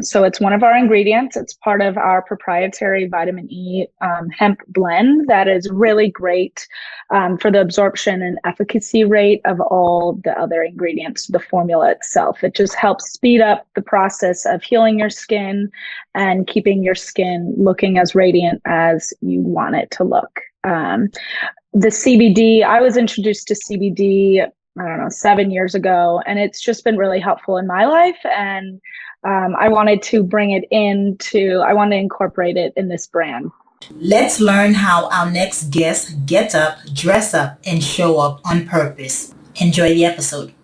So it's one of our ingredients. It's part of our proprietary vitamin E hemp blend that is really great for the absorption and efficacy rate of all the other ingredients, the formula itself. It just helps speed up the process of healing your skin and keeping your skin looking as radiant as you want it to look. The CBD, I was introduced to CBD, I don't know, 7 years ago, and it's just been really helpful in my life. And I wanted to I want to incorporate it in this brand. Let's learn how our next guest gets up, dress up, and show up on purpose. Enjoy the episode.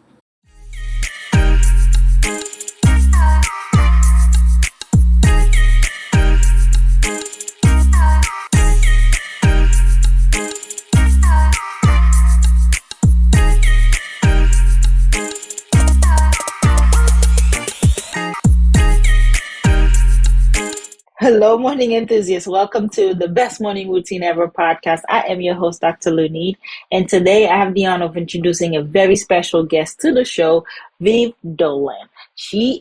Hello, morning enthusiasts. Welcome to the Best Morning Routine Ever podcast. I am your host, Dr. Lunid, and today I have the honor of introducing a very special guest to the show, Viv Dolan. She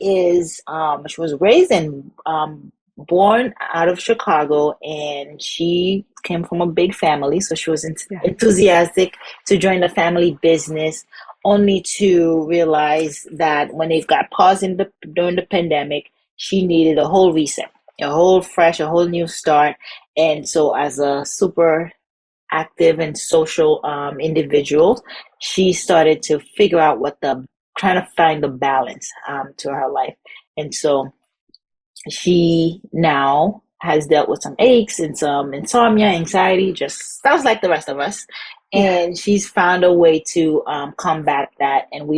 was raised and born out of Chicago, and she came from a big family, so she was enthusiastic to join the family business, only to realize that when they've got paused during the pandemic, she needed a whole reset, a whole new start. And so as a super active and social individual, she started to figure out trying to find the balance to her life. And so she now has dealt with some aches and some insomnia, anxiety, just sounds like the rest of us. And she's found a way to combat that, and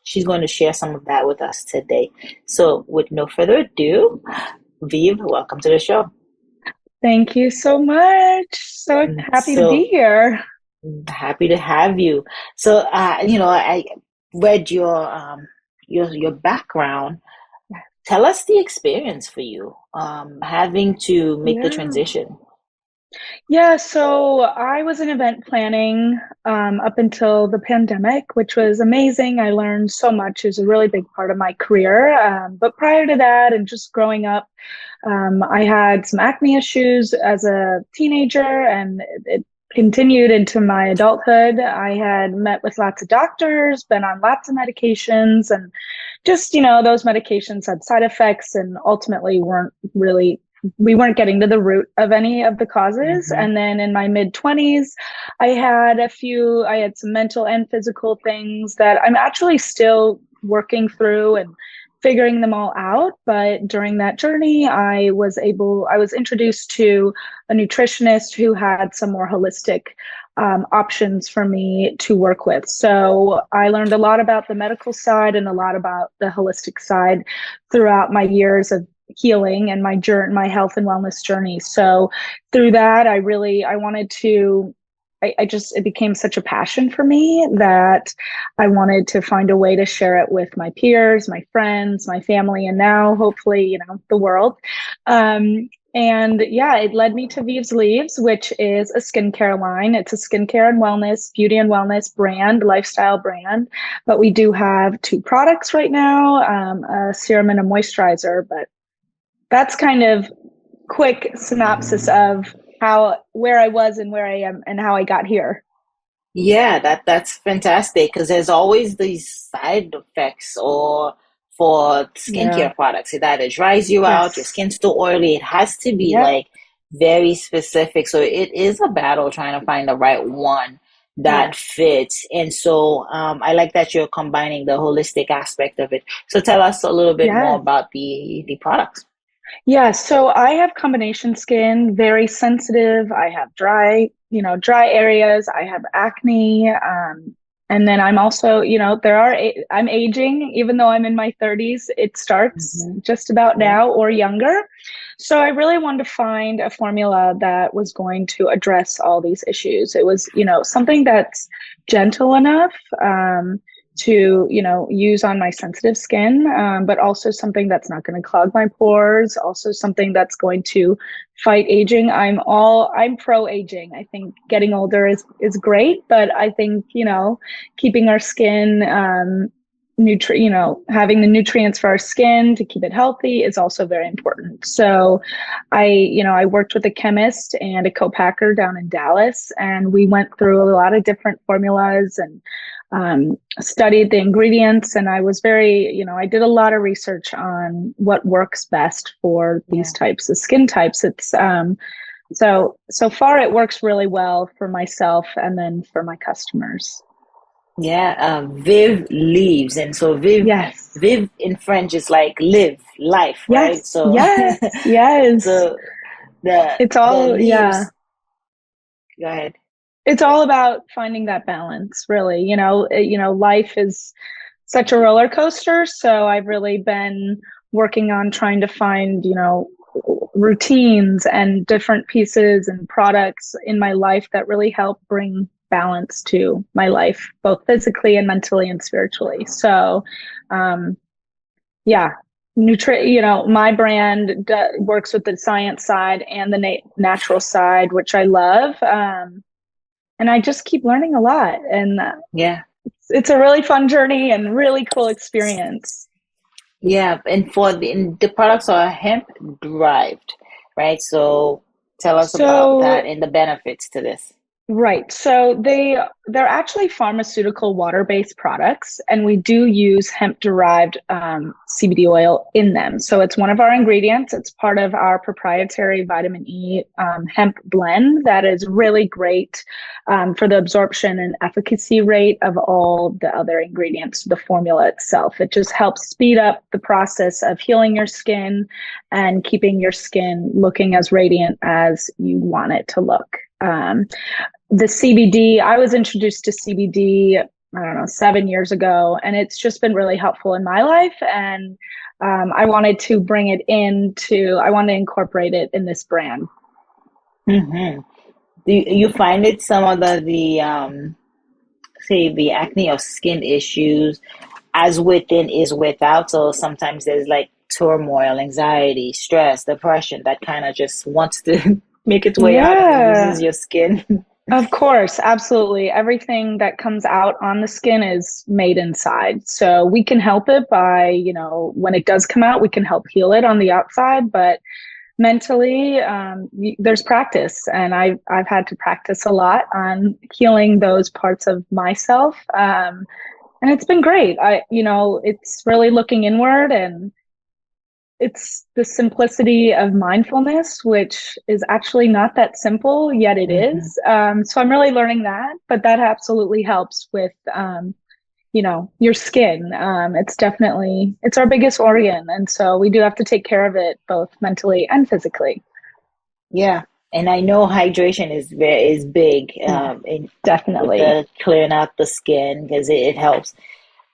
she's going to share some of that with us today. So with no further ado, Viv, welcome to the show. Thank you so much. So happy to be here. Happy to have you. So, I read your background. Tell us the experience for you, having to make the transition. Yeah, so I was in event planning up until the pandemic, which was amazing. I learned so much. It was a really big part of my career. But prior to that, and just growing up, I had some acne issues as a teenager, and it continued into my adulthood. I had met with lots of doctors, been on lots of medications, and just, those medications had side effects and ultimately we weren't getting to the root of any of the causes. Mm-hmm. And then in my mid-20s, I had some mental and physical things that I'm actually still working through and figuring them all out. But during that journey, I was introduced to a nutritionist who had some more holistic options for me to work with. So I learned a lot about the medical side and a lot about the holistic side throughout my years of healing and my health and wellness journey. So through that, it became such a passion for me that I wanted to find a way to share it with my peers, my friends, my family, and now hopefully, the world. It led me to Viv's Leaves, which is a skincare line. It's a skincare and wellness, beauty and wellness brand, lifestyle brand. But we do have 2 products right now, a serum and a moisturizer. But that's kind of quick synopsis of where I was and where I am and how I got here. Yeah, that's fantastic, because there's always these side effects for skincare products. It either dries you out, your skin's too oily. It has to be like very specific. So it is a battle trying to find the right one that fits. And so I like that you're combining the holistic aspect of it. So tell us a little bit more about the products. Yeah, so I have combination skin, very sensitive. I have dry areas. I have acne. And then I'm also, I'm aging, even though I'm in my 30s, it starts just about now or younger. So I really wanted to find a formula that was going to address all these issues. It was, something that's gentle enough, to, use on my sensitive skin, but also something that's not going to clog my pores, also something that's going to fight aging. I'm pro aging. I think getting older is great, but I think, keeping our skin, having the nutrients for our skin to keep it healthy is also very important. So I worked with a chemist and a co-packer down in Dallas, and we went through a lot of different formulas and studied the ingredients. And I was I did a lot of research on what works best for these Yeah. types of skin types. So far it works really well for myself and then for my customers. Yeah, Viv leaves, and so Yes. Viv in French is like live life, right? Yes. So, Yes. Yes. so It's the all, yeah. leaves. Go ahead. It's all about finding that balance, really. Life is such a roller coaster. So I've really been working on trying to find, routines and different pieces and products in my life that really help bring balance to my life, both physically and mentally and spiritually. So, um, yeah, my brand works with the science side and the natural side, which I love. And I just keep learning a lot. And Yeah. it's a really fun journey and really cool experience. Yeah, and the products are hemp derived, right? So tell us about that So and the benefits to this. Right. So they're actually pharmaceutical water-based products, and we do use hemp-derived CBD oil in them. So it's one of our ingredients. It's part of our proprietary vitamin E hemp blend that is really great for the absorption and efficacy rate of all the other ingredients, the formula itself. It just helps speed up the process of healing your skin and keeping your skin looking as radiant as you want it to look. The CBD, I was introduced to CBD, I don't know, 7 years ago, and it's just been really helpful in my life. And I wanted to I wanted to incorporate it in this brand. Hmm. Do you find it some of the say the acne or skin issues as within is without? So sometimes there's like turmoil, anxiety, stress, depression that kind of just wants to make its way out and it uses Yeah, your skin. of course, absolutely. Everything that comes out on the skin is made inside. So we can help it by, when it does come out, we can help heal it on the outside. But mentally, there's practice, and I've had to practice a lot on healing those parts of myself, and it's been great. It's really looking inward, and it's the simplicity of mindfulness, which is actually not that simple, yet it Hmm. is. So I'm really learning that, but that absolutely helps with your skin. It's our biggest organ, and so we do have to take care of it both mentally and physically. Yeah, and I know hydration is big Yes, in with definitely. the clearing out the skin because it helps,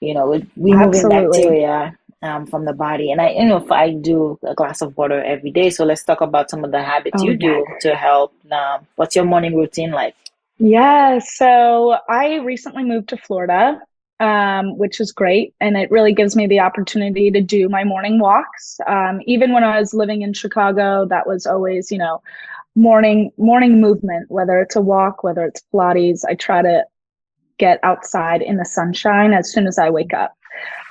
with removing Absolutely. bacteria from the body. And if I do a glass of water every day, so let's talk about some of the habits Oh, you yes. do to help. What's your morning routine like? Yeah. So I recently moved to Florida, which is great. And it really gives me the opportunity to do my morning walks. Even when I was living in Chicago, that was always, morning movement, whether it's a walk, whether it's Pilates. I try to get outside in the sunshine as soon as I wake up.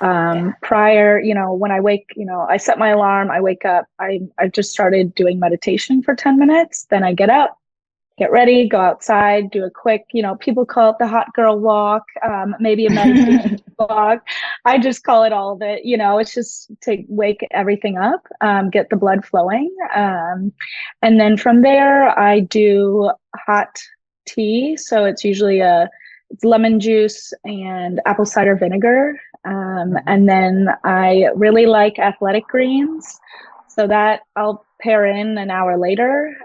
Yeah. Prior, when I wake, I set my alarm, I wake up, I've just started doing meditation for 10 minutes. Then I get up, get ready, go outside, do a quick, people call it the hot girl walk, maybe a meditation walk. I just call it all of it. It's just to wake everything up, get the blood flowing. And then from there, I do hot tea. So it's lemon juice and apple cider vinegar. Mhm. And then I really like athletic greens. So that I'll pair in an hour later.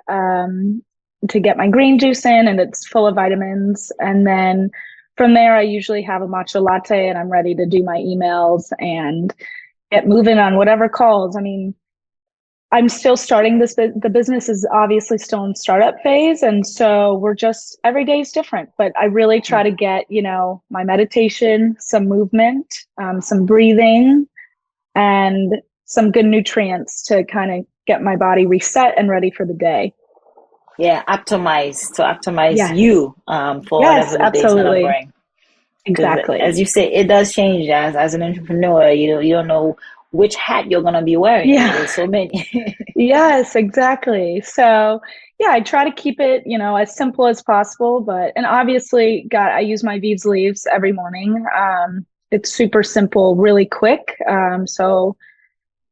To get my green juice in, and it's full of vitamins. And then from there, I usually have a matcha latte and I'm ready to do my emails and get moving on whatever calls. I mean, I'm still starting this, the business is obviously still in startup phase. And so every day is different, but I really try to get, my meditation, some movement, some breathing, and some good nutrients to kind of get my body reset and ready for the day. Yeah, optimize to optimize Yes. you for Yes, whatever the day's gonna absolutely. bring. Because as Exactly. you say, it does change as an entrepreneur. You don't know which hat you're gonna be wearing. Yeah. There's so many. Yes, exactly. So, yeah, I try to keep it, as simple as possible. And obviously, God, I use my Vives leaves every morning. It's super simple, really quick. So,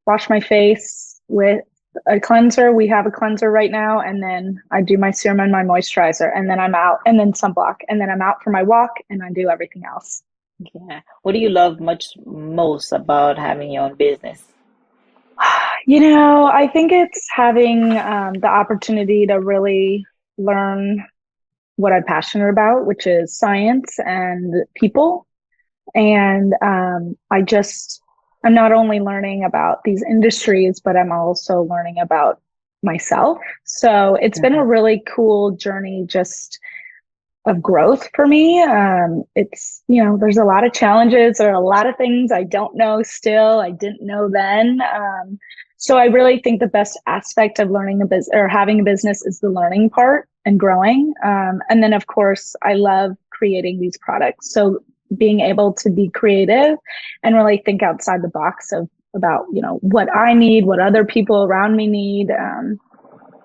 wash my face with a cleanser. We have a cleanser right now. And then I do my serum and my moisturizer. And then I'm out, and then sunblock. And then I'm out for my walk and I do everything else. Yeah. What do you love most about having your own business? I think it's having the opportunity to really learn what I'm passionate about, which is science and people. And I'm not only learning about these industries, but I'm also learning about myself. So it's been a Mhm. really cool journey just of growth for me. There's a lot of challenges. There are a lot of things I don't know still. I didn't know then. So I really think the best aspect of learning a business or having a business is the learning part and growing. And then, of course, I love creating these products. So being able to be creative and really think outside the box of about what I need, what other people around me need.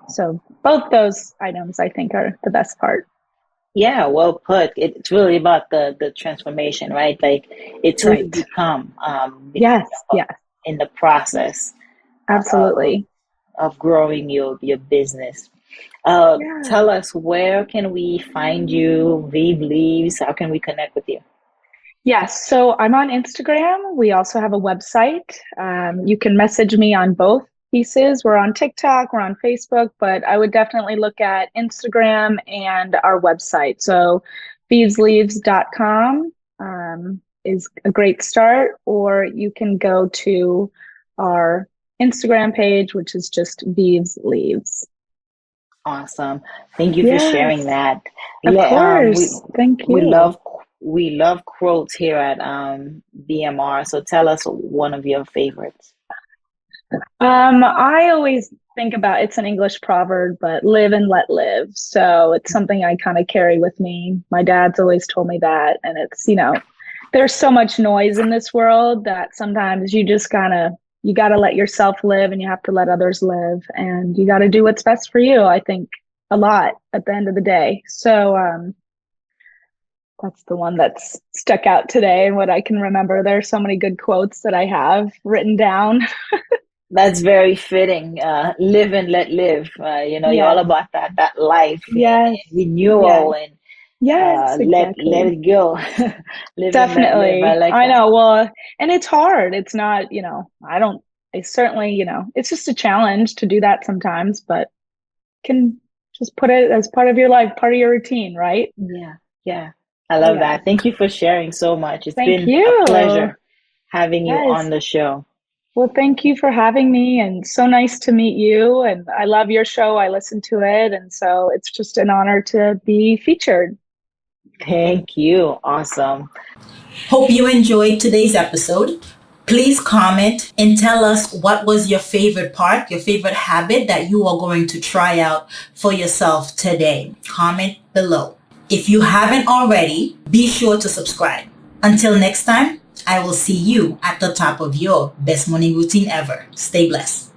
So both those items I think are the best part. Yeah, well put. It's really about the transformation, right? Like it's who you Right. become Yes, yes, in the process of absolutely. growing your business. Yeah. Tell us, where can we find you? Vive Leaves. How can we connect with you? Yes. So I'm on Instagram. We also have a website. You can message me on both pieces. We're on TikTok, we're on Facebook, but I would definitely look at Instagram and our website. So beesleaves.com is a great start, or you can go to our Instagram page, which is just Beeves Leaves. Awesome. Thank you for sharing Yes, that. of Le- Um, we course. Thank we you. love we love quotes here at BMR. So tell us one of your favorites. I always think about it's an English proverb, but live and let live. So it's something I kind of carry with me. My dad's always told me that. And there's so much noise in this world that sometimes you gotta let yourself live and you have to let others live. And you gotta do what's best for you, I think, a lot at the end of the day. So that's the one that's stuck out today and what I can remember. There are so many good quotes that I have written down. That's very fitting. Live and let live. You're all Yes, about that life yes, and renewal yes. and Yes, let exactly. it go. Live and let live. I Definitely. like I that. know. Well, and it's hard. It's not, I certainly, it's just a challenge to do that sometimes, but can just put it as part of your life, part of your routine, right? Yeah, yeah. I love Yes. that. Thank you for sharing so much. It's Thank been a you. pleasure having you on Yes. the show. Well, thank you for having me and so nice to meet you. And I love your show. I listen to it. And so it's just an honor to be featured. Thank you. Awesome. Hope you enjoyed today's episode. Please comment and tell us what was your favorite part, your favorite habit that you are going to try out for yourself today. Comment below. If you haven't already, be sure to subscribe. Until next time, I will see you at the top of your best morning routine ever. Stay blessed.